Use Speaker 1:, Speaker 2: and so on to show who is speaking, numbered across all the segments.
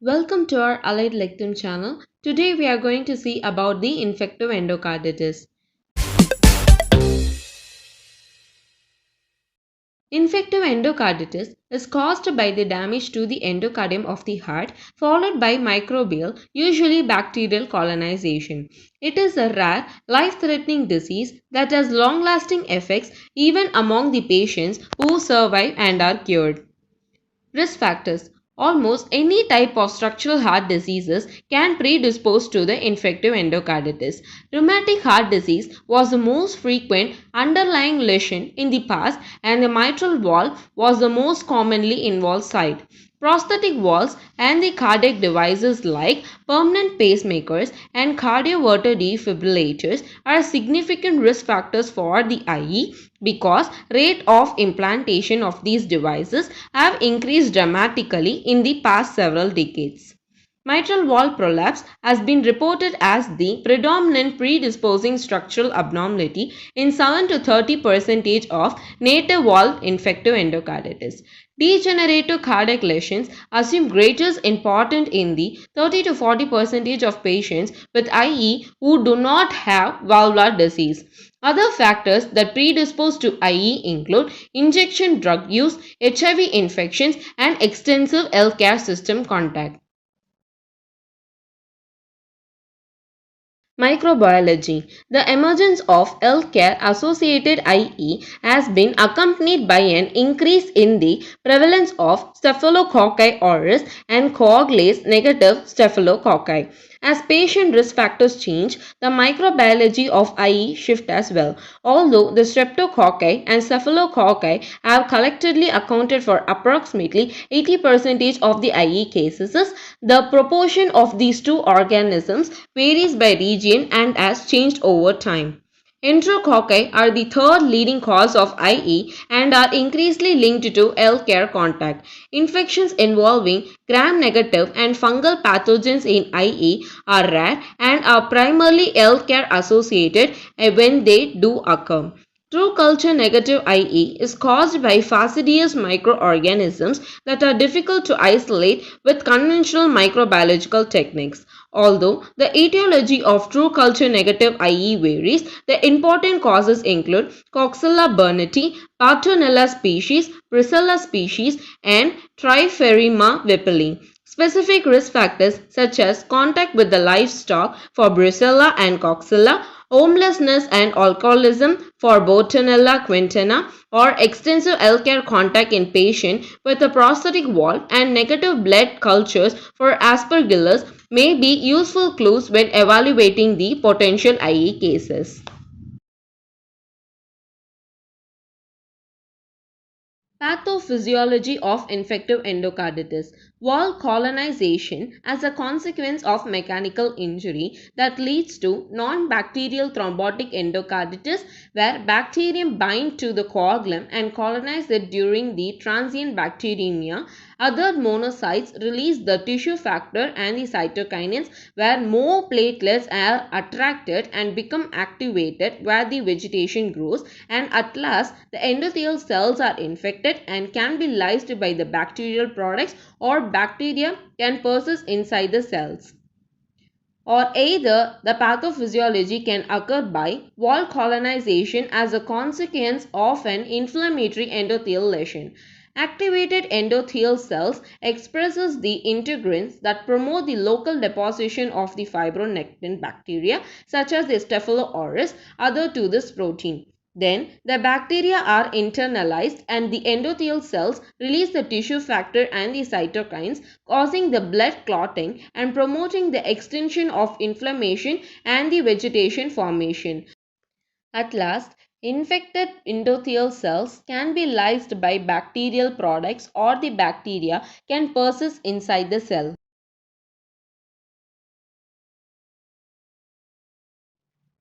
Speaker 1: Welcome to our Allied Lectum channel. Today we are going to see about the infective endocarditis. Infective endocarditis is caused by the damage to the endocardium of the heart followed by microbial, usually bacterial colonization. It is a rare, life-threatening disease that has long-lasting effects even among the patients who survive and are cured. Risk factors. Almost any type of structural heart diseases can predispose to the infective endocarditis. Rheumatic heart disease was the most frequent underlying lesion in the past, and the mitral valve was the most commonly involved site. Prosthetic valves and the cardiac devices like permanent pacemakers and cardioverter defibrillators are significant risk factors for the IE because rate of implantation of these devices have increased dramatically in the past several decades. Mitral valve prolapse has been reported as the predominant predisposing structural abnormality in 7 to 30% of native valve infective endocarditis. Degenerative cardiac lesions assume greatest importance in the 30 to 40% of patients with IE who do not have valvular disease. Other factors that predispose to IE include injection drug use, HIV infections, and extensive healthcare system contact. Microbiology. The emergence of healthcare associated IE has been accompanied by an increase in the prevalence of Staphylococci aureus and coagulase negative staphylococci. As patient risk factors change, the microbiology of IE shift as well. Although the streptococci and staphylococci have collectively accounted for approximately 80% of the IE cases, the proportion of these two organisms varies by region and has changed over time. Enterococci are the third leading cause of IE and are increasingly linked to healthcare contact. Infections involving gram-negative and fungal pathogens in IE are rare and are primarily healthcare associated when they do occur. True culture negative IE is caused by fastidious microorganisms that are difficult to isolate with conventional microbiological techniques. Although the etiology of true culture negative IE varies, the important causes include Coxella burnetii, Bartonella species, Brucella species, and Triferima vipili. Specific risk factors such as contact with the livestock for Brucella and Coxella, homelessness and alcoholism for Bartonella quintana, or extensive healthcare contact in patients with a prosthetic valve and negative blood cultures for Aspergillus may be useful clues when evaluating the potential IE cases. Pathophysiology of infective endocarditis. Valve colonization as a consequence of mechanical injury that leads to non-bacterial thrombotic endocarditis where bacterium bind to the coagulum and colonize it during the transient bacteremia. Other monocytes release the tissue factor and the cytokinins where more platelets are attracted and become activated where the vegetation grows, and at last the endothelial cells are infected and can be lysed by the bacterial products, or bacteria can persist inside the cells. Or either the pathophysiology can occur by wall colonization as a consequence of an inflammatory endothelial lesion. Activated endothelial cells expresses the integrins that promote the local deposition of the fibronectin bacteria such as the Staphylo aureus other to this protein. Then the bacteria are internalized and the endothelial cells release the tissue factor and the cytokines, causing the blood clotting and promoting the extension of inflammation and the vegetation formation. At last, infected endothelial cells can be lysed by bacterial products, or the bacteria can persist inside the cell.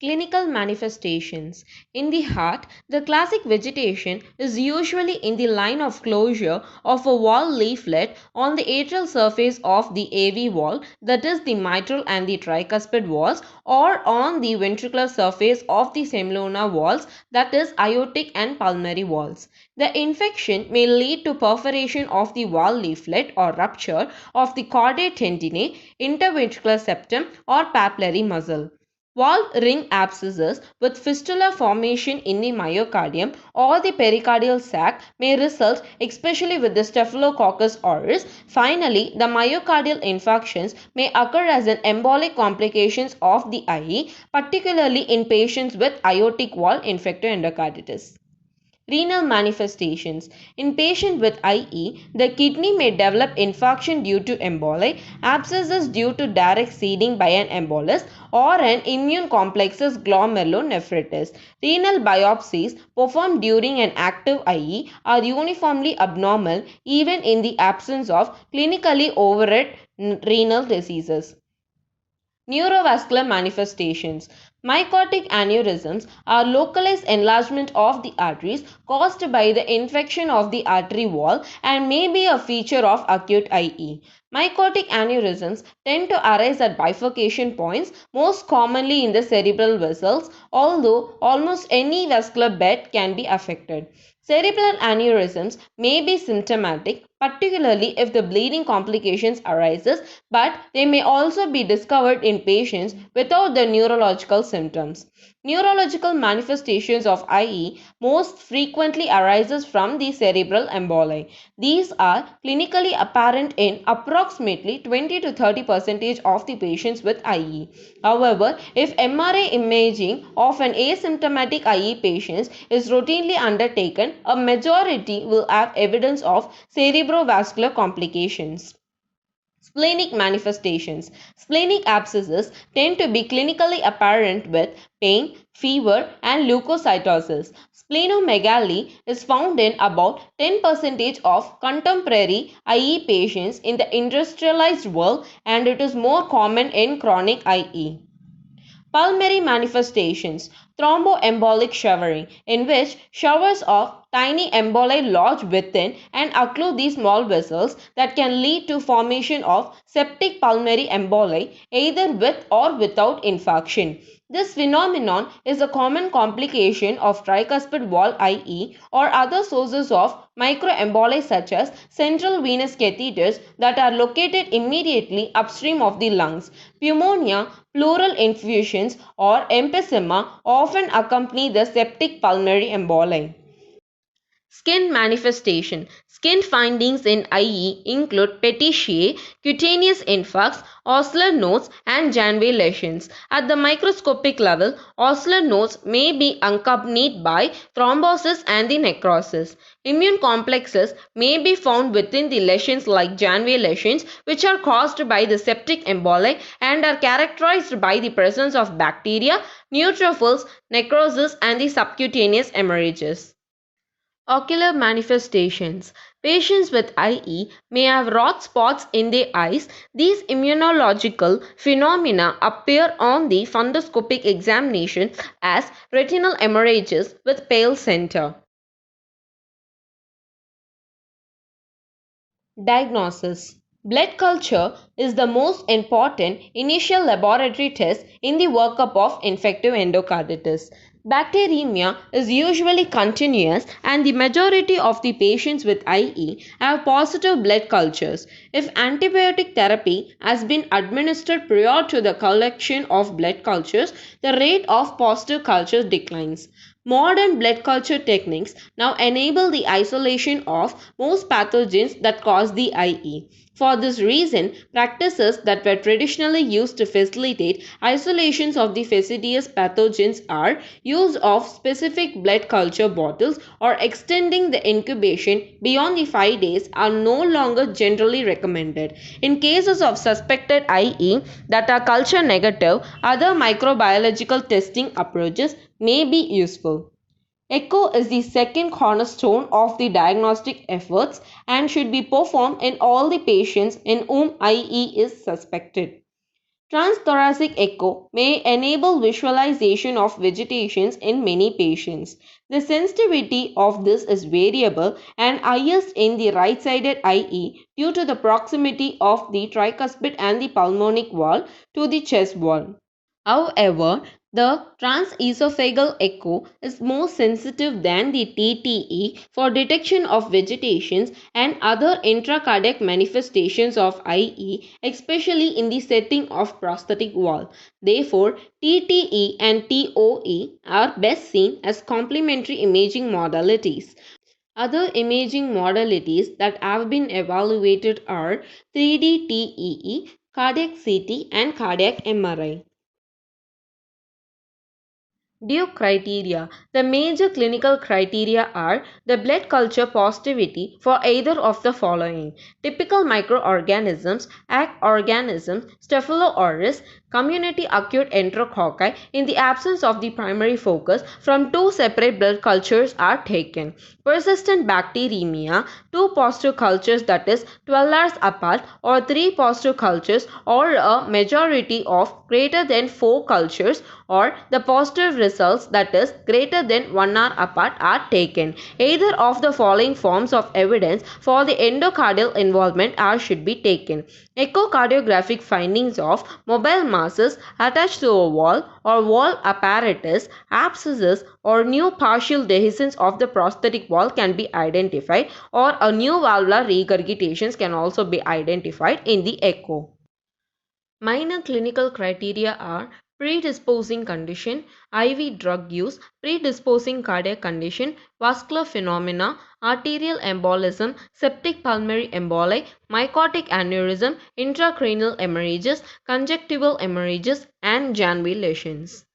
Speaker 1: Clinical manifestations. In the heart, the classic vegetation is usually in the line of closure of a wall leaflet on the atrial surface of the AV wall, that is the mitral and the tricuspid walls, or on the ventricular surface of the semiluna walls, that is aortic and pulmonary walls. The infection may lead to perforation of the wall leaflet or rupture of the chordae tendineae, interventricular septum, or papillary muscle. Valve ring abscesses with fistula formation in the myocardium or the pericardial sac may result, especially with the Staphylococcus aureus. Finally, the myocardial infarctions may occur as an embolic complications of the IE, particularly in patients with aortic wall infective endocarditis. Renal manifestations. In patients with IE, the kidney may develop infarction due to emboli, abscesses due to direct seeding by an embolus, or an immune complexes glomerulonephritis. Renal biopsies performed during an active IE are uniformly abnormal even in the absence of clinically overt renal diseases. Neurovascular manifestations. Mycotic aneurysms are localized enlargement of the arteries caused by the infection of the artery wall and may be a feature of acute IE. Mycotic aneurysms tend to arise at bifurcation points, most commonly in the cerebral vessels, although almost any vascular bed can be affected. Cerebral aneurysms may be symptomatic, particularly if the bleeding complications arises, but they may also be discovered in patients without the neurological symptoms. Neurological manifestations of IE most frequently arises from the cerebral emboli. These are clinically apparent in approximately 20 to 30% of the patients with IE. However, if MRI imaging of an asymptomatic IE patient is routinely undertaken, a majority will have evidence of cerebrovascular complications. Splenic manifestations. Splenic abscesses tend to be clinically apparent with pain, fever, and leukocytosis. Splenomegaly is found in about 10% of contemporary IE patients in the industrialized world, and it is more common in chronic IE. Pulmonary manifestations. Thromboembolic showering, in which showers of tiny emboli lodge within and occlude the small vessels that can lead to formation of septic pulmonary emboli either with or without infarction. This phenomenon is a common complication of tricuspid wall IE or other sources of microemboli such as central venous catheters that are located immediately upstream of the lungs. Pneumonia, pleural effusions, or emphysema often accompany the septic pulmonary emboli. Skin manifestation. Skin findings in IE include petechiae, cutaneous infarcts, osseous nodes, and Janvey lesions. At the microscopic level, osseous nodes may be accompanied by thrombosis and the necrosis. Immune complexes may be found within the lesions like Janvey lesions, which are caused by the septic emboli and are characterized by the presence of bacteria, neutrophils, necrosis, and the subcutaneous hemorrhages. Ocular manifestations. Patients with IE may have rot spots in their eyes. These immunological phenomena appear on the fundoscopic examination as retinal hemorrhages with pale center. Diagnosis. Blood culture is the most important initial laboratory test in the workup of infective endocarditis. Bacteremia is usually continuous, and the majority of the patients with IE have positive blood cultures. If antibiotic therapy has been administered prior to the collection of blood cultures, the rate of positive cultures declines. Modern blood culture techniques now enable the isolation of most pathogens that cause the IE. For this reason, practices that were traditionally used to facilitate isolations of the fastidious pathogens are use of specific blood culture bottles or extending the incubation beyond the 5 days are no longer generally recommended. In cases of suspected IE that are culture negative, other microbiological testing approaches may be useful. Echo is the second cornerstone of the diagnostic efforts and should be performed in all the patients in whom IE is suspected. Transthoracic echo may enable visualization of vegetations in many patients. The sensitivity of this is variable and highest in the right-sided IE due to the proximity of the tricuspid and the pulmonic wall to the chest wall. However, the transesophageal echo is more sensitive than the TTE for detection of vegetations and other intracardiac manifestations of IE, especially in the setting of prosthetic wall. Therefore, TTE and TOE are best seen as complementary imaging modalities. Other imaging modalities that have been evaluated are 3D TEE, cardiac CT, and cardiac MRI. Duke criteria. The major clinical criteria are the blood culture positivity for either of the following: typical microorganisms, ag organisms, Staphylo aureus, community acute enterococci in the absence of the primary focus from two separate blood cultures are taken. Persistent bacteremia, two positive cultures that is 12 hours apart or three positive cultures or a majority of greater than 4 cultures or the positive results that is greater than 1 hour apart are taken. Either of the following forms of evidence for the endocardial involvement are should be taken: echocardiographic findings of mobile masses attached to a wall or wall apparatus, abscesses or new partial dehiscence of the prosthetic wall can be identified, or a new valvular regurgitations can also be identified in the echo. Minor clinical criteria are predisposing condition, IV drug use, predisposing cardiac condition, vascular phenomena, arterial embolism, septic pulmonary emboli, mycotic aneurysm, intracranial hemorrhages, conjunctival hemorrhages, and Janvey lesions.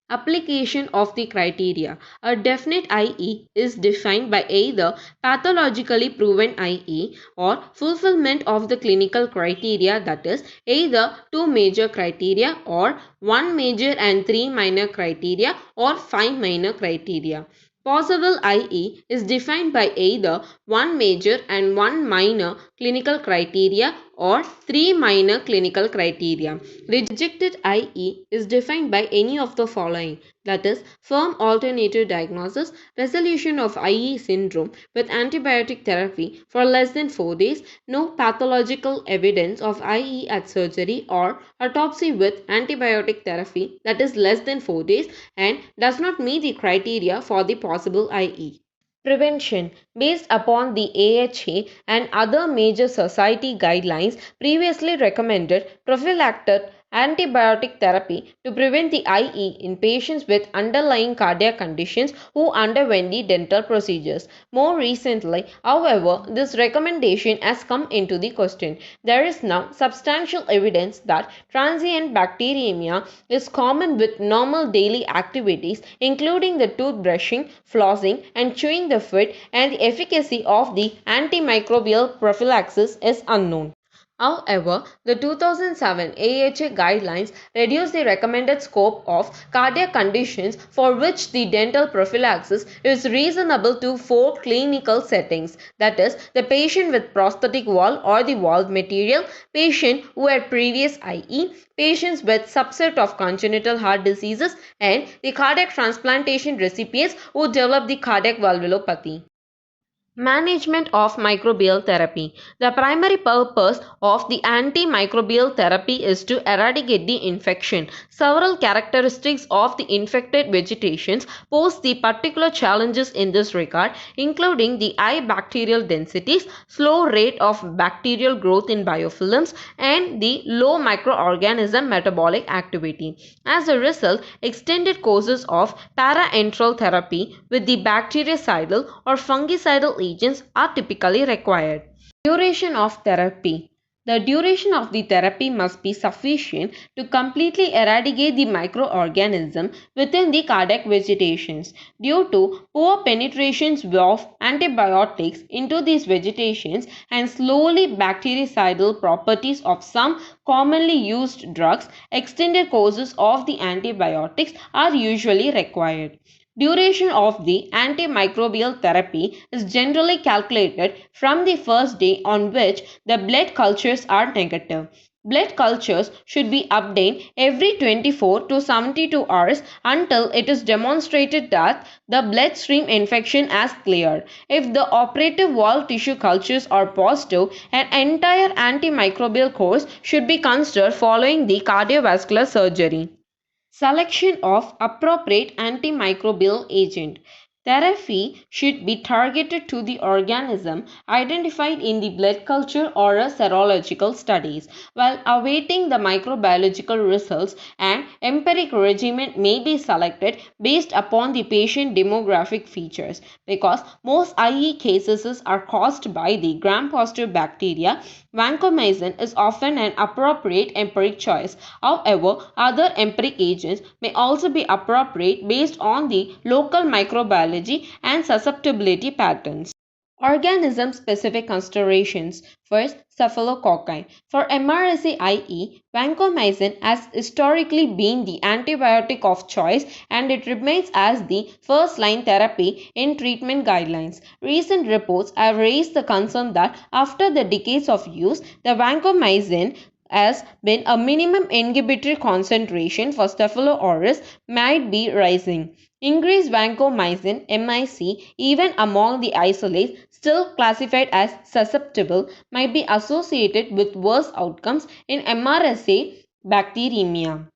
Speaker 1: Application of the criteria. A definite IE is defined by either pathologically proven IE or fulfillment of the clinical criteria, that is either two major criteria or one major and three minor criteria or five minor criteria. Possible IE is defined by either one major and one minor clinical criteria or three minor clinical criteria. Rejected IE is defined by any of the following, that is firm alternative diagnosis, resolution of IE syndrome with antibiotic therapy for less than 4 days, no pathological evidence of IE at surgery, or autopsy with antibiotic therapy that is less than 4 days and does not meet the criteria for the possible IE. Prevention. Based upon the AHA and other major society guidelines, previously recommended prophylactic antibiotic therapy to prevent the IE in patients with underlying cardiac conditions who underwent the dental procedures. More recently, however, this recommendation has come into the question. There is now substantial evidence that transient bacteremia is common with normal daily activities, including the toothbrushing, flossing, and chewing the food, and the efficacy of the antimicrobial prophylaxis is unknown. However, the 2007 AHA guidelines reduced the recommended scope of cardiac conditions for which the dental prophylaxis is reasonable to four clinical settings, that is, the patient with prosthetic wall or the valve material, patient who had previous IE, patients with subset of congenital heart diseases, and the cardiac transplantation recipients who develop the cardiac valvulopathy. Management of microbial therapy. The primary purpose of the antimicrobial therapy is to eradicate the infection. Several characteristics of the infected vegetations pose the particular challenges in this regard, including the high bacterial densities, slow rate of bacterial growth in biofilms, and the low microorganism metabolic activity. As a result, extended courses of parenteral therapy with the bactericidal or fungicidal agents are typically required. Duration of therapy. The duration of the therapy must be sufficient to completely eradicate the microorganism within the cardiac vegetations. Due to poor penetrations of antibiotics into these vegetations and slowly bactericidal properties of some commonly used drugs, extended courses of the antibiotics are usually required. Duration of the antimicrobial therapy is generally calculated from the first day on which the blood cultures are negative. Blood cultures should be updated every 24 to 72 hours until it is demonstrated that the bloodstream infection has cleared. If the operative wall tissue cultures are positive, an entire antimicrobial course should be considered following the cardiovascular surgery. Selection of appropriate antimicrobial agent. Therapy should be targeted to the organism identified in the blood culture or a serological studies. While awaiting the microbiological results, an empiric regimen may be selected based upon the patient demographic features because most IE cases are caused by the gram-positive bacteria. Vancomycin is often an appropriate empiric choice. However, other empiric agents may also be appropriate based on the local microbiology and susceptibility patterns. Organism specific considerations. First, Staphylococci. For MRSA-IE, vancomycin has historically been the antibiotic of choice and it remains as the first line therapy in treatment guidelines. Recent reports have raised the concern that after the decades of use, the vancomycin has been a minimum inhibitory concentration for Staphylo aureus might be rising. Increased vancomycin (MIC) even among the isolates still classified as susceptible might be associated with worse outcomes in MRSA bacteremia.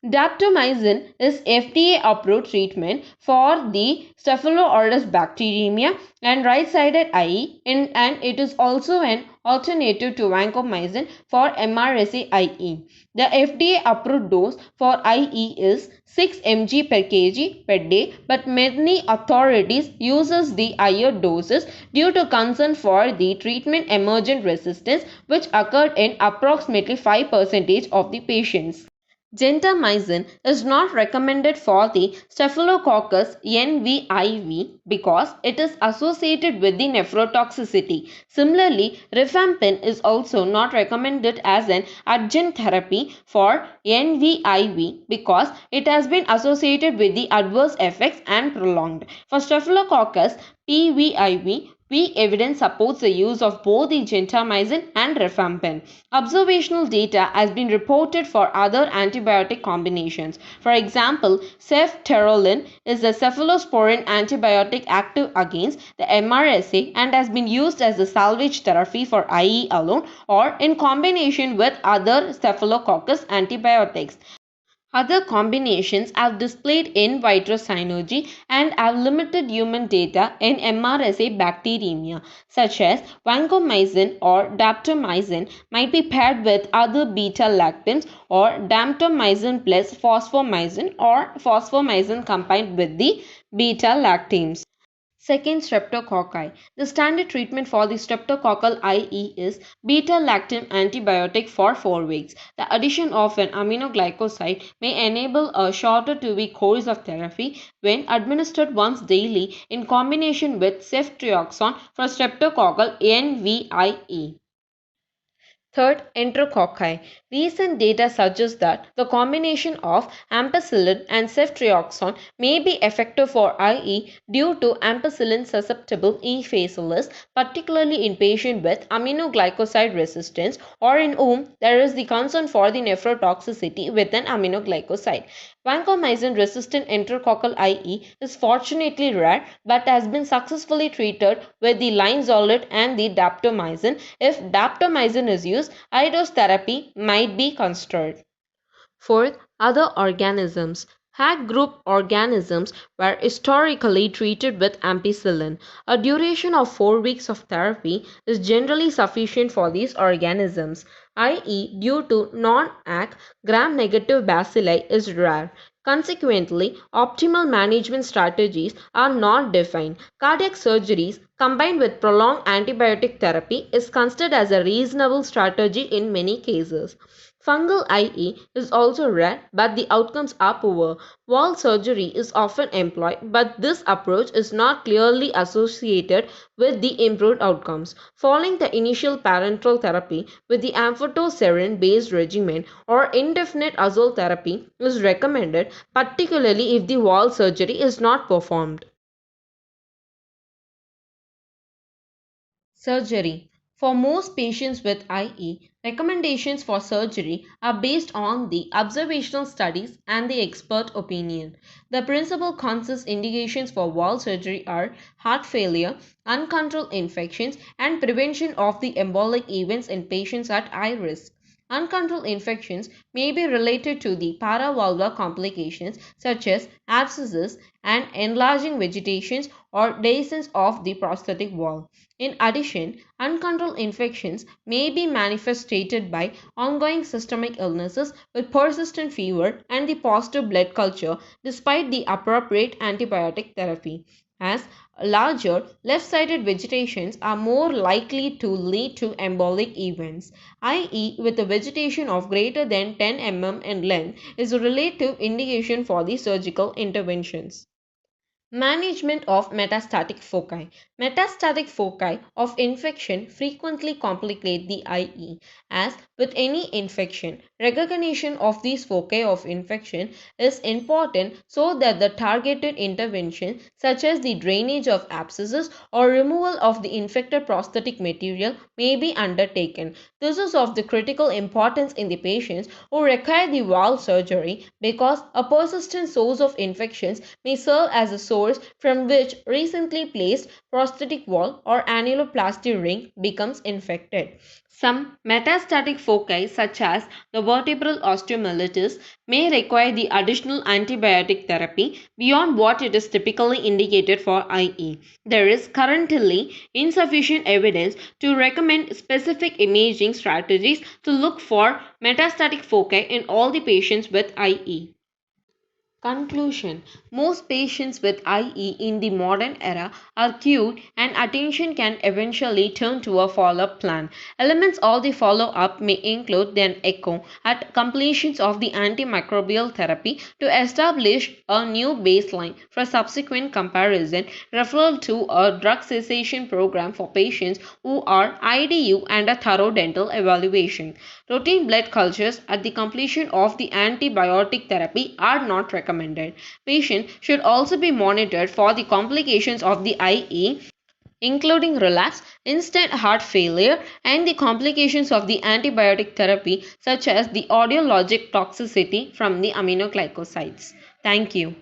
Speaker 1: Daptomycin is FDA-approved treatment for the Staphylo aureus bacteremia and right-sided IE and it is also an alternative to vancomycin for MRSA-IE. The FDA-approved dose for IE is 6 mg per kg per day, but many authorities uses the higher doses due to concern for the treatment emergent resistance which occurred in approximately 5% of the patients. Gentamicin is not recommended for the Staphylococcus NVIV because it is associated with the nephrotoxicity. Similarly, rifampin is also not recommended as an adjunct therapy for NVIV because it has been associated with the adverse effects and prolonged. For Staphylococcus PVIV, weak evidence supports the use of both the gentamicin and rifampin. Observational data has been reported for other antibiotic combinations. For example, ceftaroline is a cephalosporin antibiotic active against the MRSA and has been used as a salvage therapy for IE alone or in combination with other staphylococcus antibiotics. Other combinations have displayed in vitro synergy and have limited human data in MRSA bacteremia, such as vancomycin or daptomycin might be paired with other beta-lactams or daptomycin plus fosfomycin or fosfomycin combined with the beta-lactams. Second, streptococci. The standard treatment for the streptococcal IE is beta-lactam antibiotic for 4 weeks. The addition of an aminoglycoside may enable a shorter 2-week course of therapy when administered once daily in combination with ceftriaxone for streptococcal NVIE. Third, enterococci. Recent data suggests that the combination of ampicillin and ceftriaxone may be effective for IE due to ampicillin susceptible E. facialis, particularly in patients with aminoglycoside resistance or in whom there is the concern for the nephrotoxicity with an aminoglycoside. Vancomycin resistant enterococcal IE is fortunately rare but has been successfully treated with the linezolid and the daptomycin. If daptomycin is used, high-dose therapy might be considered. Fourth, other organisms. Hack group organisms were historically treated with ampicillin. A duration of 4 weeks of therapy is generally sufficient for these organisms, i.e., due to non-ACK gram-negative bacilli is rare. Consequently, optimal management strategies are not defined. Cardiac surgeries combined with prolonged antibiotic therapy is considered as a reasonable strategy in many cases. Fungal IE is also rare, but the outcomes are poor. Wall surgery is often employed, but this approach is not clearly associated with the improved outcomes. Following the initial parenteral therapy with the amphotericin-based regimen or indefinite azole therapy is recommended, particularly if the wall surgery is not performed. Surgery. For most patients with IE, Recommendations for surgery are based on the observational studies and the expert opinion. The principal consensus indications for valve surgery are heart failure, uncontrolled infections, and prevention of the embolic events in patients at high risk. Uncontrolled infections may be related to the paravalvular complications such as abscesses and enlarging vegetations or dehiscence of the prostatic valve. In addition, uncontrolled infections may be manifested by ongoing systemic illnesses with persistent fever and the positive blood culture despite the appropriate antibiotic therapy. As larger left-sided vegetations are more likely to lead to embolic events, i.e., with a vegetation of greater than 10 mm in length is a relative indication for the surgical interventions. Management of metastatic foci. Metastatic foci of infection frequently complicate the IE. As with any infection, recognition of these foci of infection is important so that the targeted intervention, such as the drainage of abscesses or removal of the infected prostatic material, may be undertaken. This is of the critical importance in the patients who require the valve surgery because a persistent source of infections may serve as a source from which recently placed prosthetic valve or annuloplasty ring becomes infected. Some metastatic foci, such as the vertebral osteomyelitis, may require the additional antibiotic therapy beyond what it is typically indicated for IE. There is currently insufficient evidence to recommend specific imaging strategies to look for metastatic foci in all the patients with IE. Conclusion. Most patients with IE in the modern era are cured and attention can eventually turn to a follow-up plan. Elements of the follow-up may include an echo at completions of the antimicrobial therapy to establish a new baseline for subsequent comparison, referral to a drug cessation program for patients who are IDU and a thorough dental evaluation. Routine blood cultures at the completion of the antibiotic therapy are not recommended. Patients should also be monitored for the complications of the IE, including relapse, instant heart failure, and the complications of the antibiotic therapy, such as the audiologic toxicity from the aminoglycosides. Thank you.